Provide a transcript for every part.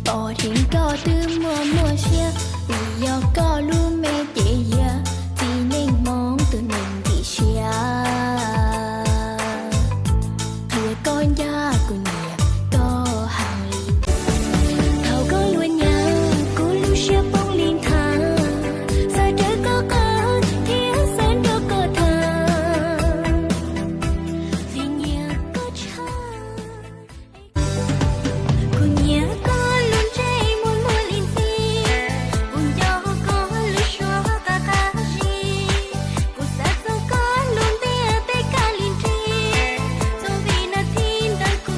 bỏ thiên có từ mùa xưa vì do có luôn mê chế giờ vì nên mong từ nên thì xia thưa con gia của nhà có hàng ly thầu có luôn nhau cô lưu xia bông liên thang giờ đời có thiên sơn đâu có thang vì nhà có cha cô nhà có luôn trái muôn muôn liên phi cùng cho có lưu xóa cả cả gì cô sát dấu có luôn bia bê cả liên tri dấu vì nó thiên đời cô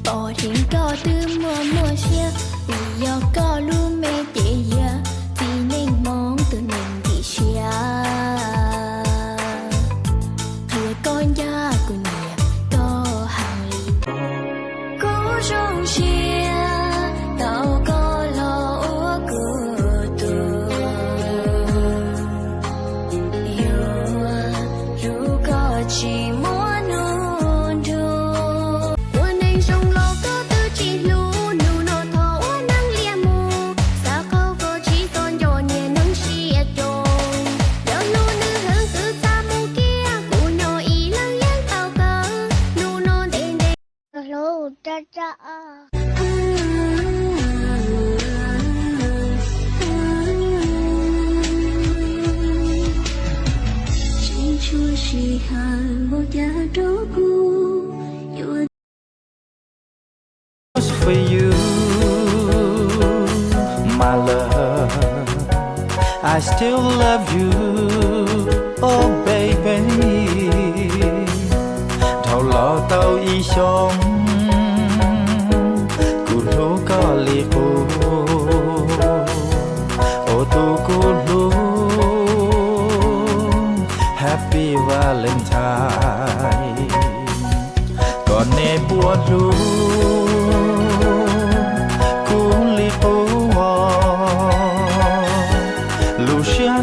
bỏ thiên có từ mùa xưa vì do có luôn mê chế giờ vì nên mong từ nên thì xia thưa con gia của nhà có hàng ly cố trong xia tao có lo ua cửa tù dù có chỉ muốn hôn thù muốn anh trong lo có tư chỉ lú nụ nọ thọ nắng lia mù sao câu có chỉ son cho nhẹ nắng xia tròn đỡ nụ nữ hương từ xa mù kia cụ nhỏ ý lăng yên tao cơ nụ nọ đen đen lô cha cha chỉ chúa chỉ hàn một gia đô cu yêu for you, my love. I still love you, oh baby. Thầu lo tao y xong, cù lú có li hú, ô tu cù lú. Happy Valentine, còn nè bùa lú.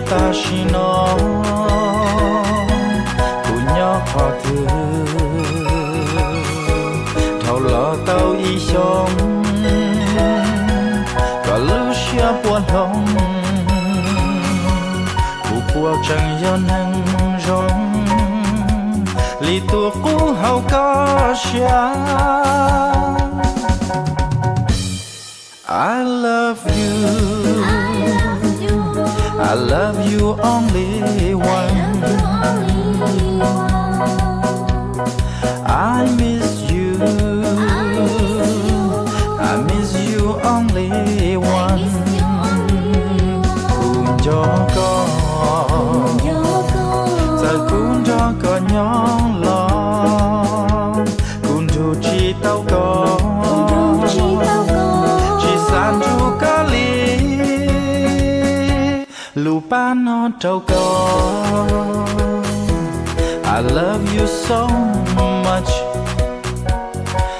Ta chỉ nó cụ nhỏ họ thứ thầu lo tao y xong có lưu xia buồn lòng cụ buộc chẳng yon hăng rong li tua cũ hậu có xia I love you. I love you only one. I miss you. I miss you only one. Cùng cho con, giờ cùng cho con nhỏ lo. Cùng thu chi tao con, chỉ san chu cá ly. Lupa nó trâu con I love you so